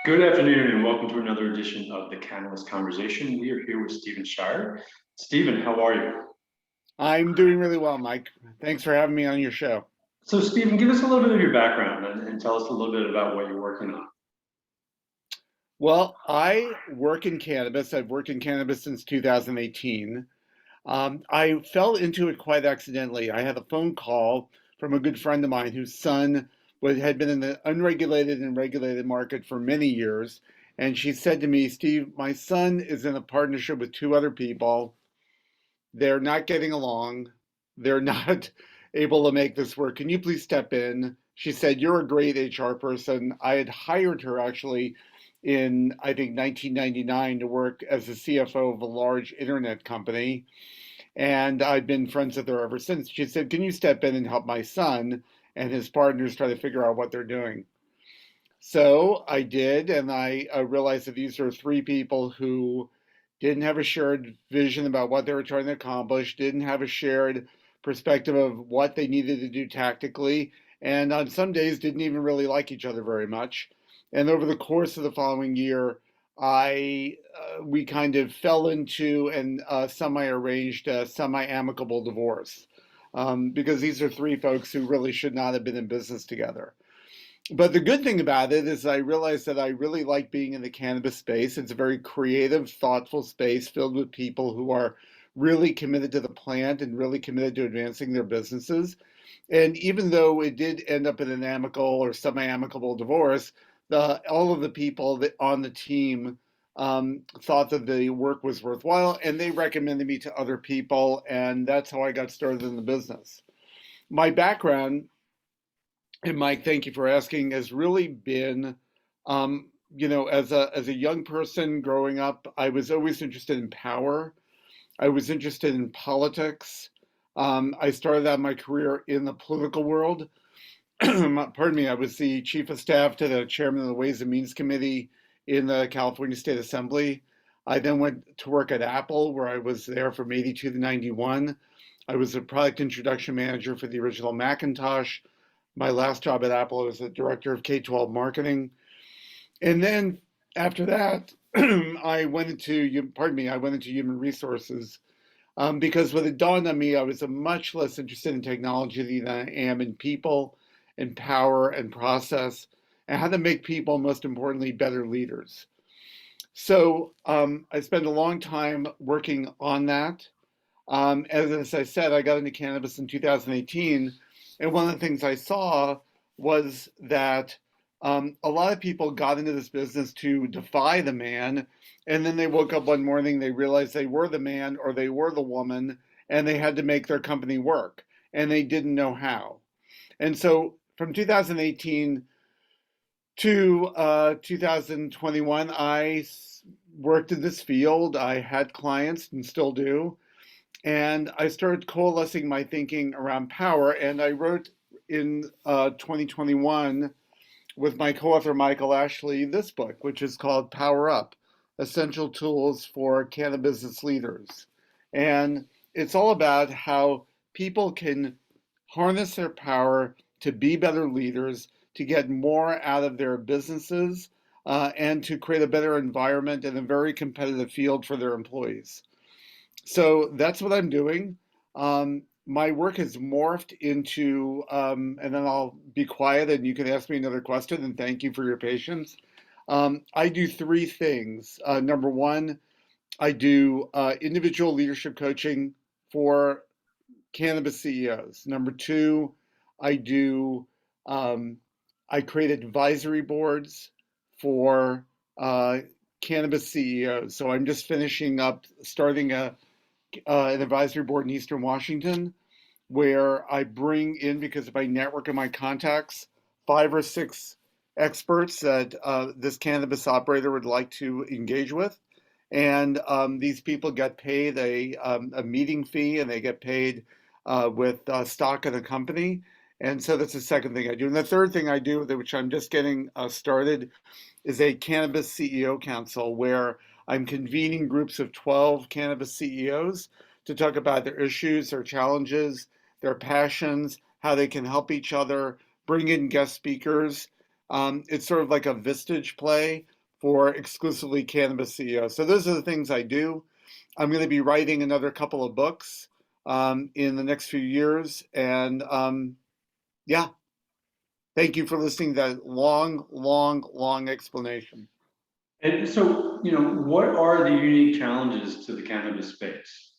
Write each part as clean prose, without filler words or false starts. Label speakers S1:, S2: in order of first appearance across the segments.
S1: Good afternoon and welcome to another edition of the CannaList Conversation. We are here with Stephen Scheier. Stephen, how are you?
S2: I'm doing really well, Mike. Thanks for having me on your show.
S1: So, Stephen, give us a little bit of your background and tell us a little bit about what you're working on.
S2: Well, I work in cannabis. I've worked in cannabis since 2018. I fell into it quite accidentally. I had a phone call from a good friend of mine whose son had been in the unregulated and regulated market for many years. And she said to me, Steve, my son is in a partnership with two other people. They're not getting along. They're not able to make this work. Can you please step in? She said, you're a great HR person. I had hired her actually in, I think, 1999 to work as the CFO of a large internet company. And I've been friends with her ever since. She said, can you step in and help my son and his partners try to figure out what they're doing? So I did, and I realized that these are three people who didn't have a shared vision about what they were trying to accomplish, didn't have a shared perspective of what they needed to do tactically, and on some days didn't even really like each other very much. And over the course of the following year, I we kind of fell into an semi-arranged, semi-amicable divorce because these are three folks who really should not have been in business together. But the good thing about it is I realized that I really like being in the cannabis space. It's a very creative, thoughtful space filled with people who are really committed to the plant and really committed to advancing their businesses. And even though it did end up in an amicable or semi-amicable divorce, all of the people that on the team thought that the work was worthwhile, and they recommended me to other people, and that's how I got started in the business. My background, and Mike, thank you for asking, has really been, as a young person growing up, I was always interested in power. I was interested in politics. I started out my career in the political world. Pardon me, I was the chief of staff to the chairman of the Ways and Means Committee in the California State Assembly. I then went to work at Apple, where I was there from 82 to 91. I was a product introduction manager for the original Macintosh. My last job at Apple, I was the director of K-12 marketing. And then after that, I went into human resources because what it dawned on me, I was much less interested in technology than I am in people and power and process and how to make people, most importantly, better leaders. So I spent a long time working on that. As I said, I got into cannabis in 2018, and one of the things I saw was that a lot of people got into this business to defy the man, and then they woke up one morning, they realized they were the man or they were the woman, and they had to make their company work, and they didn't know how. And so from 2018 to 2021, worked in this field. I had clients and still do. And I started coalescing my thinking around power. And I wrote in 2021 with my co author Michael Ashley this book, which is called Power Up: Essential Tools for Cannabis Leaders. And it's all about how people can harness their power to be better leaders, to get more out of their businesses, and to create a better environment in a very competitive field for their employees. So that's what I'm doing. My work has morphed into, and then I'll be quiet and you can ask me another question, and thank you for your patience. I do three things. Number one, I do individual leadership coaching for cannabis CEOs. Number two, I do um, I create advisory boards for cannabis CEOs. So I'm just finishing up starting an advisory board in Eastern Washington where I bring in, because of my network and my contacts, five or six experts that this cannabis operator would like to engage with. And these people get paid a meeting fee, and they get paid with stock in the company. And so that's the second thing I do. And the third thing I do, which I'm just getting started, is a Cannabis CEO Council where I'm convening groups of 12 cannabis CEOs to talk about their issues, their challenges, their passions, how they can help each other, bring in guest speakers, It's sort of like a Vistage play for exclusively cannabis CEOs. So those are the things I do. I'm going to be writing another couple of books in the next few years. And yeah, thank you for listening to that long, long, long explanation.
S1: And so, what are the unique challenges to the cannabis space?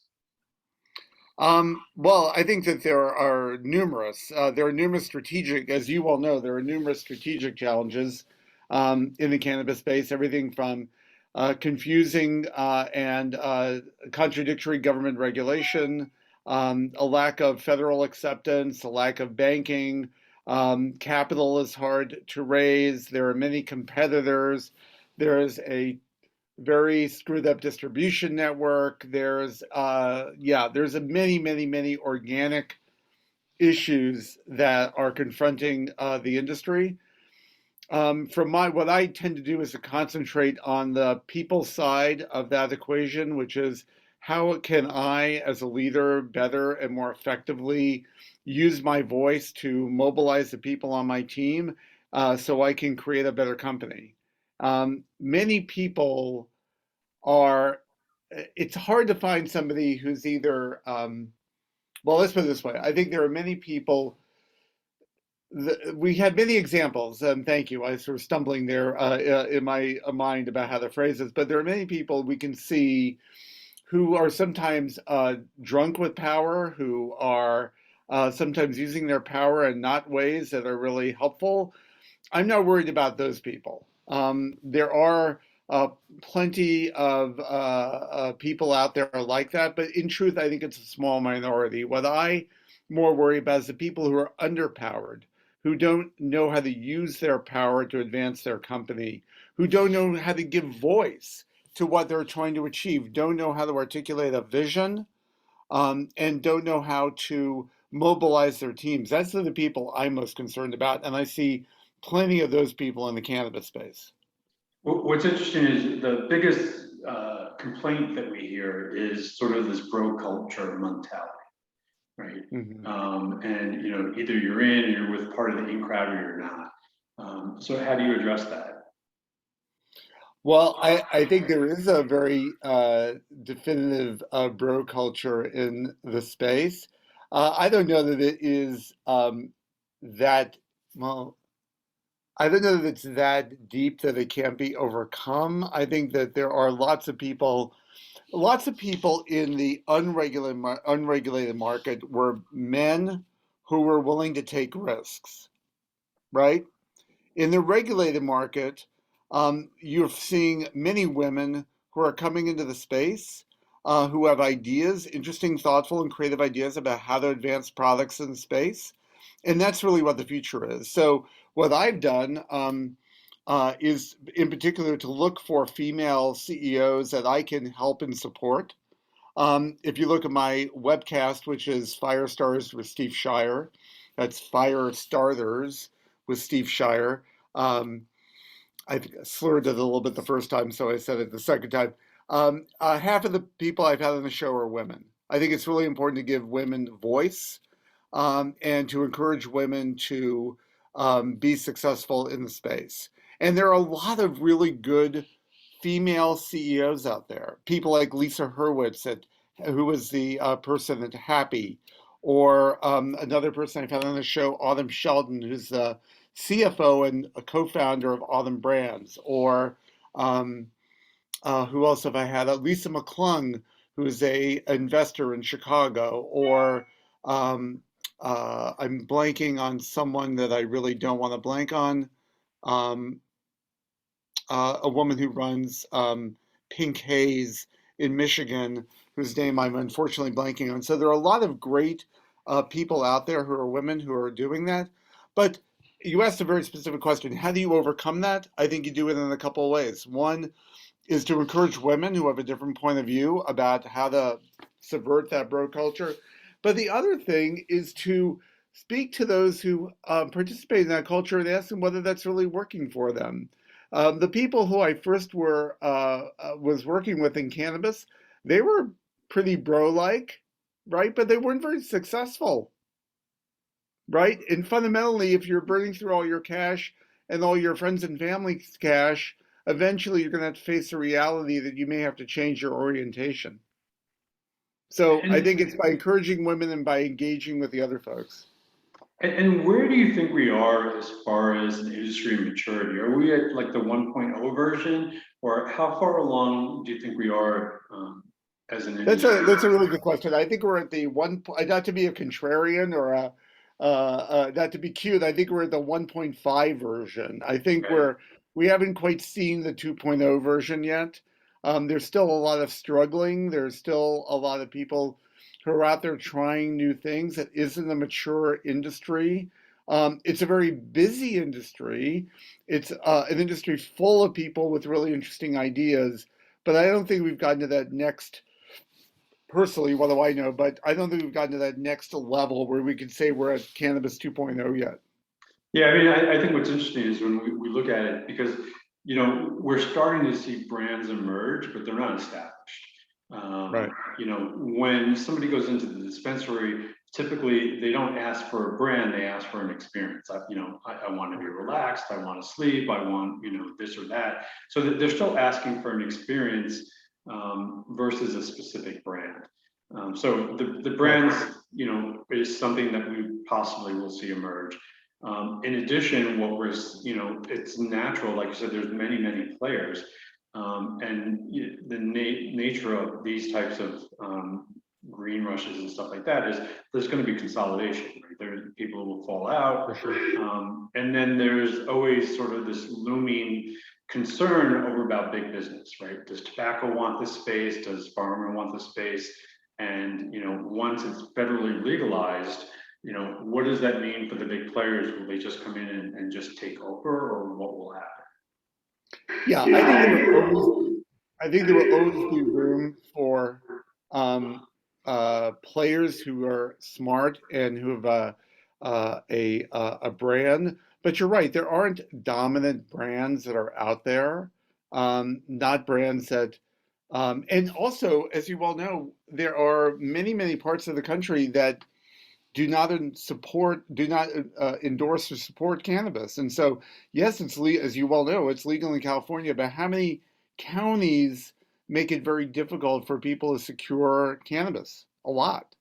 S2: Well, I think that there are numerous. There are numerous strategic, as you all know, there are numerous strategic challenges in the cannabis space. Everything from confusing and contradictory government regulation, a lack of federal acceptance, a lack of banking. Capital is hard to raise. There are many competitors. There is a very screwed up distribution network. There's a many organic issues that are confronting the industry. From what I tend to do is to concentrate on the people side of that equation, which is how can I, as a leader, better and more effectively use my voice to mobilize the people on my team so I can create a better company. Many people are, it's hard to find somebody who's either, well, let's put it this way. I think there are many people, we had many examples, and thank you. I was sort of stumbling there in my mind about how to phrase this, but there are many people we can see who are sometimes drunk with power, who are sometimes using their power in not ways that are really helpful. I'm not worried about those people. There are uh, plenty of people out there like that, but in truth, I think it's a small minority. What I more worry about is the people who are underpowered, who don't know how to use their power to advance their company, who don't know how to give voice to what they're trying to achieve, don't know how to articulate a vision, and don't know how to mobilize their teams. That's the people I'm most concerned about, and I see plenty of those people in the cannabis space.
S1: What's interesting is the biggest complaint that we hear is sort of this bro culture mentality, right?
S2: Mhm.
S1: And either you're in, or you're with part of the in crowd, or you're not. So how do you address that?
S2: Well, I think there is a very definitive bro culture in the space. I don't know that it is that, well, I don't know that it's that deep that it can't be overcome. I think that there are lots of people in the unregulated market were men who were willing to take risks, right? In the regulated market, you're seeing many women who are coming into the space who have ideas, interesting, thoughtful, and creative ideas about how to advance products in the space. And that's really what the future is. So, what I've done is, in particular, to look for female CEOs that I can help and support. If you look at my webcast, which is Firestarters with Steve Scheier, that's Firestarters with Steve Scheier. Um, I slurred it a little bit the first time, so I said it the second time. Half of the people I've had on the show are women. I think it's really important to give women voice and to encourage women to be successful in the space. And there are a lot of really good female CEOs out there. People like Lisa Hurwitz, who was the person at Happy, or another person I've had on the show, Autumn Sheldon, who's the CFO and a co-founder of Autumn Brands, or um, who else have I had? Lisa McClung, who's a investor in Chicago, or um, I'm blanking on someone that I really don't want to blank on. Um, a woman who runs Pink Haze in Michigan, whose name I'm unfortunately blanking on. So there are a lot of great people out there who are women who are doing that. But you asked a very specific question. How do you overcome that? I think you do it in a couple of ways. One is to encourage women who have a different point of view about how to subvert that bro culture. But the other thing is to speak to those who participate in that culture and ask them whether that's really working for them. The people who I first was working with in cannabis, they were pretty bro-like, right? But they weren't very successful, right? And fundamentally, if you're burning through all your cash and all your friends and family's cash, eventually you're going to have to face the reality that you may have to change your orientation. So I think it's
S1: And
S2: by encouraging women and by engaging with the other folks.
S1: and where do you think we are as far as an industry maturity? Are we at like the 1.0 version, or how far along do you think we are as an industry?
S2: That's a really good question. I think we're at the not to be a contrarian or not to be cute. I think we're at the 1.5 version. I think
S1: Okay.
S2: we haven't quite seen the 2.0 version yet. There's still a lot of struggling. There's still a lot of people who are out there trying new things. It isn't a mature industry. It's a very busy industry. It's an industry full of people with really interesting ideas. But I don't think we've gotten to that next personally, what do I know? But I don't think we've gotten to that next level where we could say we're at Cannabis 2.0 yet.
S1: Yeah, I mean, I think what's interesting is when we look at it, because, we're starting to see brands emerge, but they're not established. Um,
S2: Right.
S1: when somebody goes into the dispensary, typically they don't ask for a brand, they ask for an experience. I want to be relaxed, I want to sleep, I want, this or that. So they're still asking for an experience versus a specific brand. So the
S2: Right.
S1: brands, is something that we possibly will see emerge. In addition, it's natural, like you said, there's many players. The nature of these types of green rushes and stuff like that is there's going to be consolidation, right? There's people who will fall
S2: For
S1: out.
S2: sure.
S1: And then there's always sort of this looming concern over about big business, right? Does tobacco want this space? Does pharma want the space? And, once it's federally legalized, what does that mean for the big players? Will they just come in and just take over, or what will happen?
S2: Yeah, I think there will always be room for um, players who are smart and who have a brand. But you're right, there aren't dominant brands that are out there, not brands that. And also, as you well know, there are many parts of the country that do not endorse or support cannabis. And so, yes, as you well know, it's legal in California, but how many counties make it very difficult for people to secure cannabis? A lot.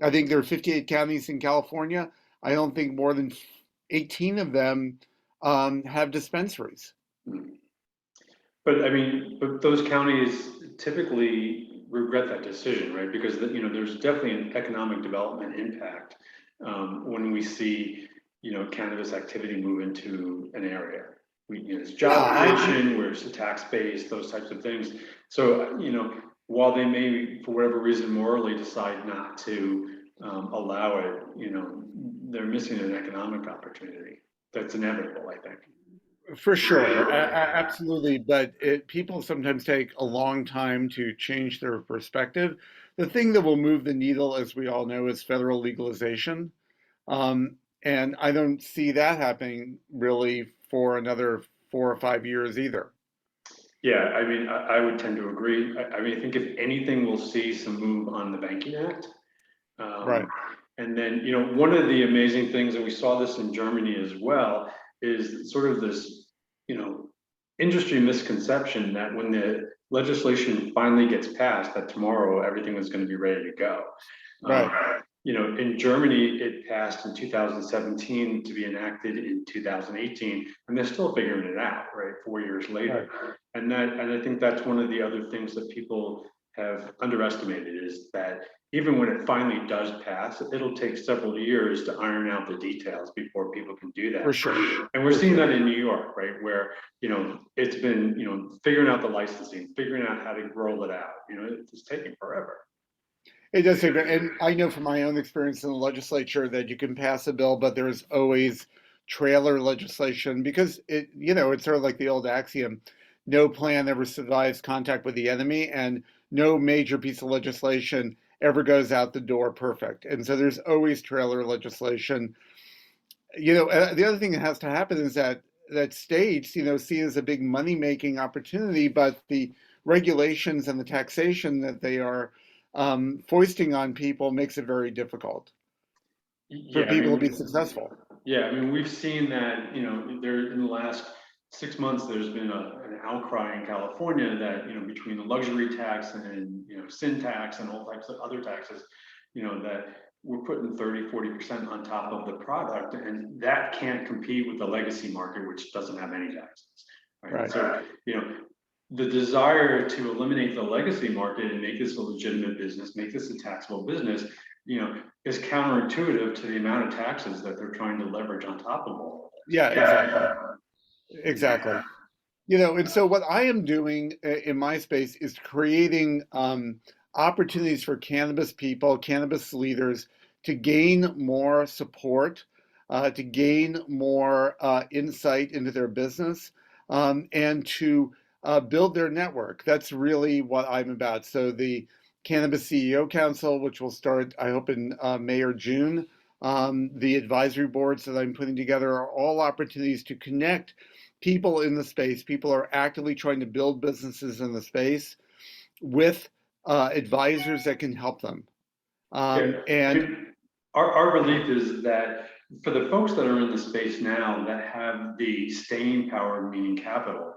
S2: I think there are 58 counties in California. I don't think more than 18 of them have dispensaries.
S1: But I mean, but those counties typically regret that decision, right? Because there's definitely an economic development impact when we see cannabis activity move into an area. It's
S2: Yeah,
S1: job creation, where it's tax based, those types of things. So while they may, for whatever reason, morally decide not to allow it, they're missing an economic opportunity. That's inevitable, I think.
S2: for sure, absolutely. But people sometimes take a long time to change their perspective. The thing that will move the needle, as we all know, is federal legalization. Um, and I don't see that happening really for another 4 or 5 years either.
S1: Yeah, I mean, I would tend to agree. I mean, I think if anything, we'll see some move on the Banking Act. Um,
S2: Right,
S1: and then, one of the amazing things, and we saw this in Germany as well, is sort of this, industry misconception that when the legislation finally gets passed, that tomorrow everything is going to be ready to go. Um,
S2: right,
S1: in Germany, it passed in 2017 to be enacted in 2018, and they're still figuring it out, right? 4 years
S2: right.
S1: later. And I think that's one of the other things that people have underestimated is that even when it finally does pass, it'll take several years to iron out the details before people can do
S2: For
S1: that.
S2: sure,
S1: And we're
S2: for
S1: seeing that
S2: sure.
S1: in New York, right? Where, it's been, figuring out the licensing, figuring out how to roll it out, it's taking forever.
S2: It does take, and I know from my own experience in the legislature that you can pass a bill, but there's always trailer legislation because it's sort of like the old axiom, no plan ever survives contact with the enemy, and no major piece of legislation ever goes out the door perfect. And so there's always trailer legislation. The other thing that has to happen is that states, see it as a big money-making opportunity, but the regulations and the taxation that they are foisting on people makes it very difficult for
S1: Yeah, I
S2: people to be
S1: mean,
S2: successful.
S1: Yeah, I mean, we've seen that, there in the last 6 months, there's been an outcry in California that, between the luxury tax and, sin tax and all types of other taxes, that we're putting 30, 40% on top of the product, and that can't compete with the legacy market, which doesn't have any taxes. Right.
S2: Right.
S1: So, the desire to eliminate the legacy market and make this a legitimate business, make this a taxable business, is counterintuitive to the amount of taxes that they're trying to leverage on top of all of this.
S2: Yeah, exactly. Exactly. And so what I am doing in my space is creating opportunities for cannabis people, cannabis leaders to gain more support, to gain more insight into their business, and to build their network. That's really what I'm about. So the Cannabis CEO Council, which will start, I hope, in May or June, the advisory boards that I'm putting together are all opportunities to connect people in the space. People are actively trying to build businesses in the space with advisors that can help them. And
S1: our belief is that for the folks that are in the space now that have the staying power, meaning capital,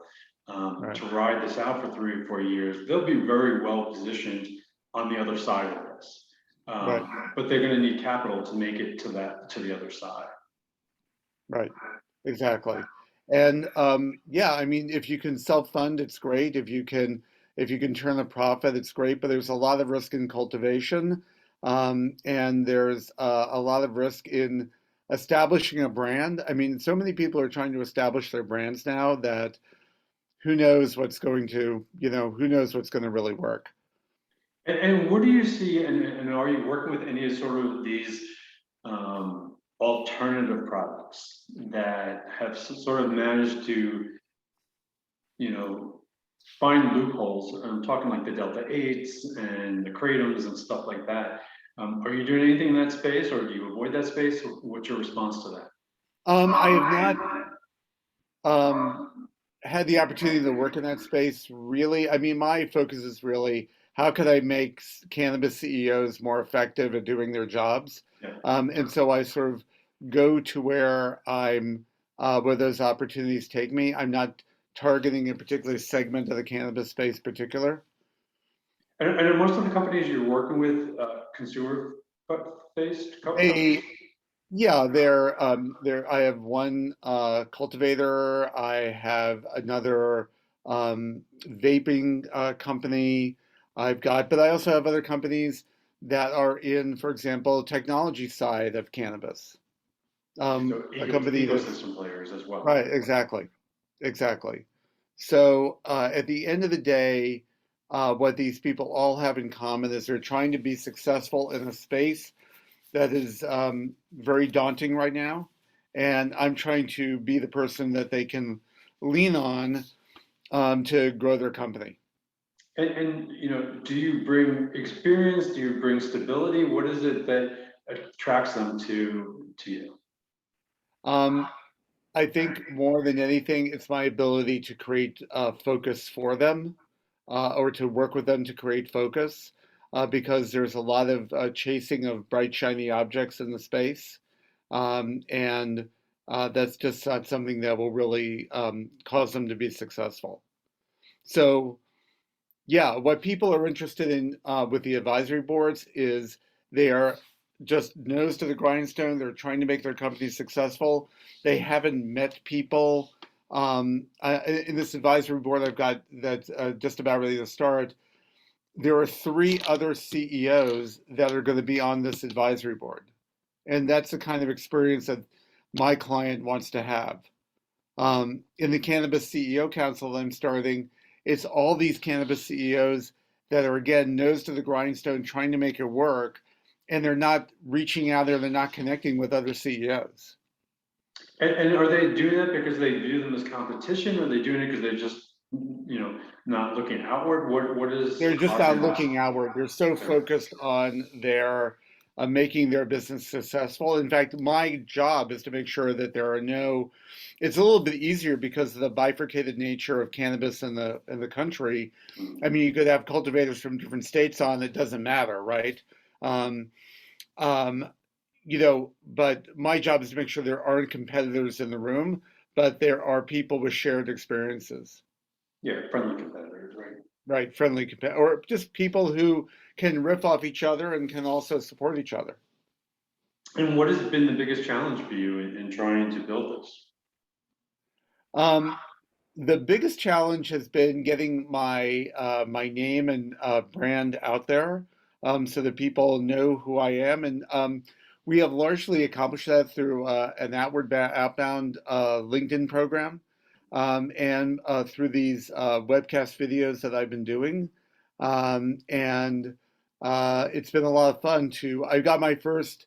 S2: right,
S1: to ride this out for 3 or 4 years, they'll be very well positioned on the other side of this.
S2: right,
S1: But they're going to need capital to make it to the other side.
S2: right, exactly. And yeah, I mean, if you can self-fund, it's great. If you can turn a profit, it's great. But there's a lot of risk in cultivation, and there's a lot of risk in establishing a brand. I mean, so many people are trying to establish their brands now that who knows what's going to, who knows what's going to really work.
S1: And what do you see, and are you working with any sort of these alternative products that have sort of managed to, find loopholes? I'm talking like the Delta 8s and the Kratos and stuff like that. Are you doing anything in that space, or do you avoid that space? What's your response to that?
S2: I have not um, had the opportunity to work in that space really. I mean, my focus is really how could I make cannabis CEOs more effective at doing their jobs?
S1: Yeah.
S2: And so I sort of go to where those opportunities take me. I'm not targeting a particular segment of the cannabis space particular.
S1: And are most of the companies you're working with consumer-based companies?
S2: Yeah, I have one cultivator. I have another vaping company. But I also have other companies that are in, for example, technology side of cannabis.
S1: So
S2: A company that's
S1: ecosystem players as well.
S2: right, exactly, exactly. So at the end of the day, what these people all have in common is they're trying to be successful in a space that is very daunting right now. And I'm trying to be the person that they can lean on to grow their company.
S1: And do you bring experience? Do you bring stability? What is it that attracts them to you?
S2: Um, I think more than anything, it's my ability to create focus for them or to work with them to create focus because there's a lot of chasing of bright, shiny objects in the space. And that's just not something that will really cause them to be successful. So, yeah, what people are interested in with the advisory boards is they are just nose to the grindstone. They're trying to make their company successful. They haven't met people. In this advisory board I've got that's just about ready to start, there are 3 other CEOs that are going to be on this advisory board. And that's the kind of experience that my client wants to have. In the Cannabis CEO Council that I'm starting, it's all these cannabis CEOs that are, again, nose to the grindstone, trying to make it work, and they're not reaching out there, they're not connecting with other CEOs.
S1: And are they doing that because they view them as competition, or are they doing it because they're just, not looking outward? What is
S2: They're just not
S1: causing that?
S2: looking outward. They're so focused on their making their business successful. In fact, my job is to make sure that there are no. It's a little bit easier because of the bifurcated nature of cannabis in the country. I mean, you could have cultivators from different states on. It doesn't matter, right? Um, um, but my job is to make sure there aren't competitors in the room, but there are people with shared experiences,
S1: Yeah, friendly competitors, right?
S2: right? Or just people who can riff off each other and can also support each other.
S1: And what has been the biggest challenge for you in trying to build this?
S2: Um, the biggest challenge has been getting my name and brand out there, so that people know who I am, and we have largely accomplished that through an outbound LinkedIn program, and through these webcast videos that I've been doing, and it's been a lot of fun. I got my first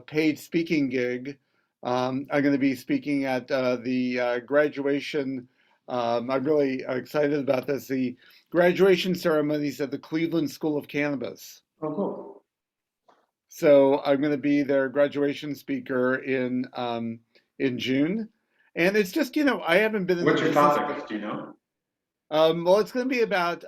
S2: paid speaking gig. I'm going to be speaking at the graduation. I'm really excited about this. The graduation ceremonies at the Cleveland School of Cannabis.
S1: Oh, cool.
S2: So I'm going to be their graduation speaker in June, and it's just I haven't been in the
S1: What's your
S2: business.
S1: topic? Do you know?
S2: Well, it's going to be about.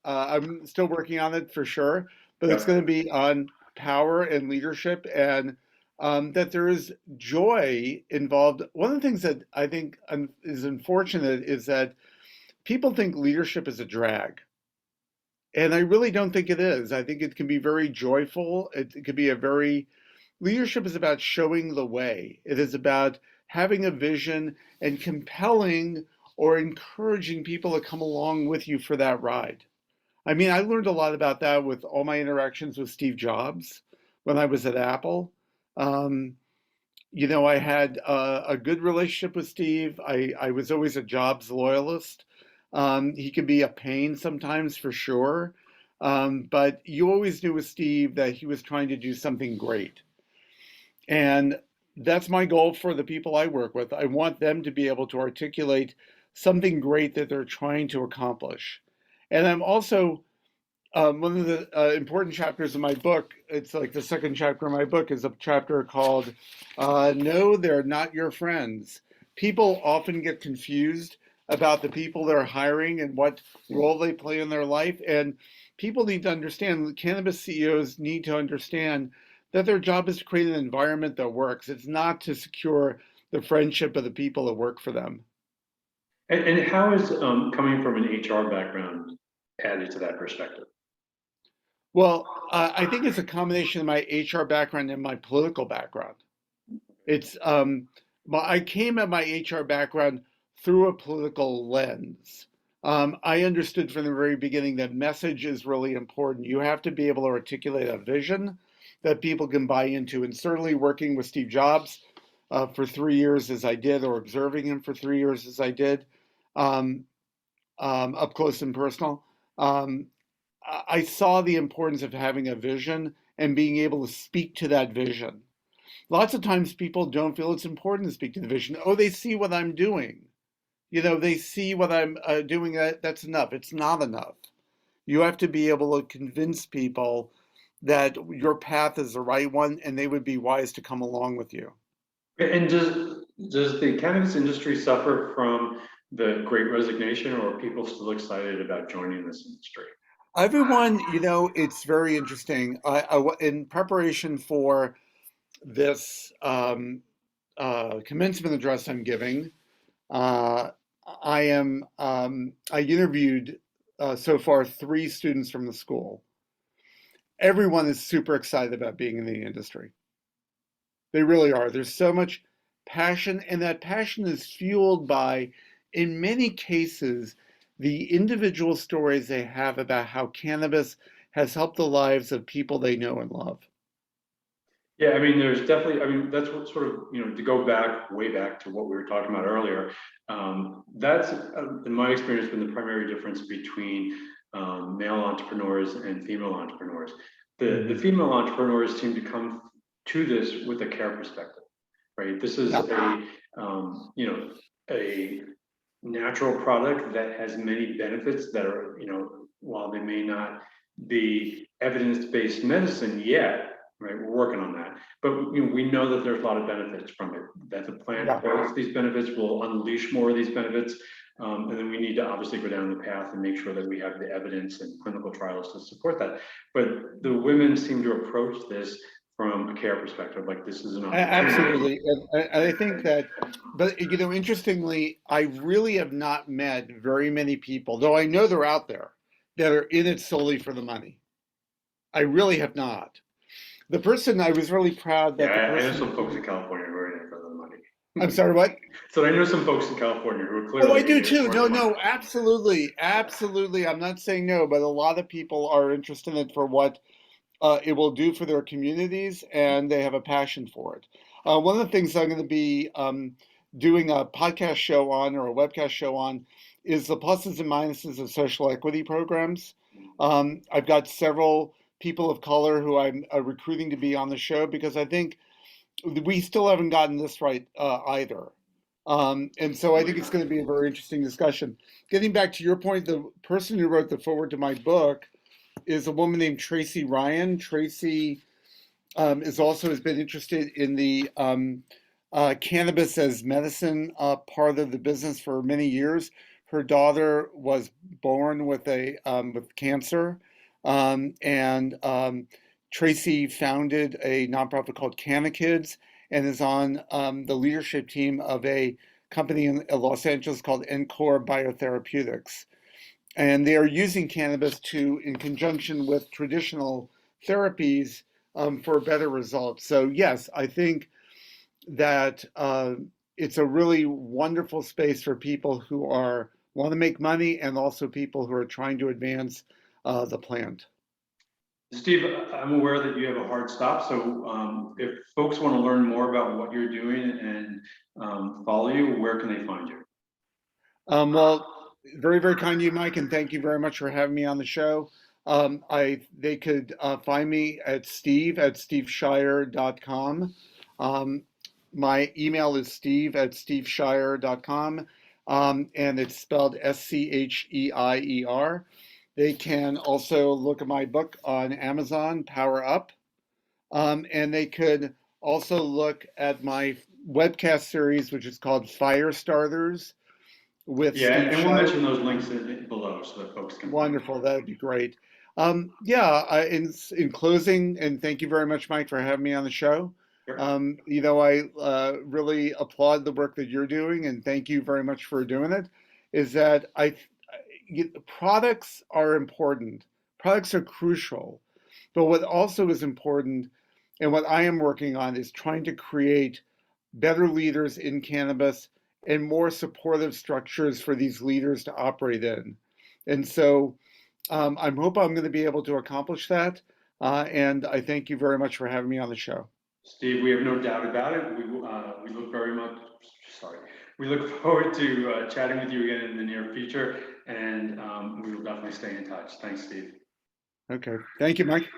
S2: I'm still working on it for sure, but it's going to
S1: Yep.
S2: be on power and leadership, and that there is joy involved. One of the things that I think is unfortunate is that people think leadership is a drag. And I really don't think it is. I think it can be very joyful. It could be leadership is about showing the way. It is about having a vision and compelling or encouraging people to come along with you for that ride. I mean, I learned a lot about that with all my interactions with Steve Jobs when I was at Apple. Um, I had a good relationship with Steve. I was always a Jobs loyalist. He could be a pain sometimes for sure. But you always knew with Steve that he was trying to do something great. And that's my goal for the people I work with. I want them to be able to articulate something great that they're trying to accomplish. And I'm also one of the important chapters of my book, it's like the second chapter of my book, is a chapter called No, They're Not Your Friends. People often get confused about the people they're hiring and what role they play in their life. And people need to understand, cannabis CEOs need to understand that their job is to create an environment that works. It's not to secure the friendship of the people that work for them.
S1: And how is coming from an HR background added to that perspective?
S2: Well, I think it's a combination of my HR background and my political background. It's I came at my HR background through a political lens. I understood from the very beginning that message is really important. You have to be able to articulate a vision that people can buy into. And certainly working with Steve Jobs for 3 years as I did, or observing him for 3 years as I did, um, up close and personal, um, I saw the importance of having a vision and being able to speak to that vision. Lots of times people don't feel it's important to speak to the vision. Oh, they see what I'm doing. They see what I'm doing. That's enough. It's not enough. You have to be able to convince people that your path is the right one and they would be wise to come along with you.
S1: And does the cannabis industry suffer from the Great Resignation, or are people still excited about joining this industry?
S2: Everyone, it's very interesting. In preparation for this commencement address I'm giving, Uh, I interviewed so far 3 students from the school. Everyone is super excited about being in the industry. They really are. There's so much passion, and that passion is fueled by, in many cases, the individual stories they have about how cannabis has helped the lives of people they know and love.
S1: Yeah, I mean, there's definitely, I mean, that's what sort of, to go back, way back to what we were talking about earlier. That's, in my experience, been the primary difference between male entrepreneurs and female entrepreneurs. The
S2: Mhm.
S1: female entrepreneurs seem to come to this with a care perspective, right? This is
S2: Yeah,
S1: a natural product that has many benefits that are, while they may not be evidence-based medicine yet, right? We're working on that, but we know that there's a lot of benefits from it. That the plant
S2: yeah.
S1: holds these benefits, will unleash more of these benefits, and then we need to obviously go down the path and make sure that we have the evidence and clinical trials to support that. But the women seem to approach this from a care perspective, like this is an opportunity.
S2: Absolutely. And I think that, but interestingly, I really have not met very many people, though I know they're out there, that are in it solely for the money. I really have not. The person I was really proud that the
S1: I know
S2: person.
S1: some folks in California who are in it for the money.
S2: I'm sorry, what?
S1: So I know some folks in California who are clearly.
S2: Oh, I do too. No, absolutely. Absolutely. I'm not saying no, but a lot of people are interested in it for what it will do for their communities, and they have a passion for it. One of the things I'm going to be doing a podcast show on or a webcast show on is the pluses and minuses of social equity programs. I've got several people of color who I'm recruiting to be on the show because I think we still haven't gotten this right either. And so I think it's going to be a very interesting discussion. Getting back to your point, the person who wrote the foreword to my book is a woman named Tracy Ryan. Tracy has been interested in the cannabis as medicine part of the business for many years. Her daughter was born with with cancer, and Tracy founded a nonprofit called CannaKids and is on the leadership team of a company in Los Angeles called Encore Biotherapeutics. And they are using cannabis in conjunction with traditional therapies for better results. So yes, I think that it's a really wonderful space for people who want to make money and also people who are trying to advance the plant.
S1: Steve, I'm aware that you have a hard stop, so if folks want to learn more about what you're doing and follow you, where can they find you?
S2: Well, very, very kind of you, Mike, and thank you very much for having me on the show. They could find me at steve@stevescheier.com. My email is steve@stevescheier.com, and it's spelled Scheier. They can also look at my book on Amazon, Power Up, and they could also look at my webcast series, which is called Firestarters with Steve
S1: and
S2: Scheier.
S1: we'll mention those links below so that folks can.
S2: Wonderful, that would be great. In closing, and thank you very much, Mike, for having me on the show.
S1: Sure.
S2: I really applaud the work that you're doing, and thank you very much for doing it. Is that products are important. Products are crucial, but what also is important, and what I am working on, is trying to create better leaders in cannabis and more supportive structures for these leaders to operate in. And so I hope I'm going to be able to accomplish that. And I thank you very much for having me on the show.
S1: Steve, we have no doubt about it. We look we look forward to chatting with you again in the near future, and we will definitely stay in touch. Thanks, Steve.
S2: Okay. Thank you, Mike.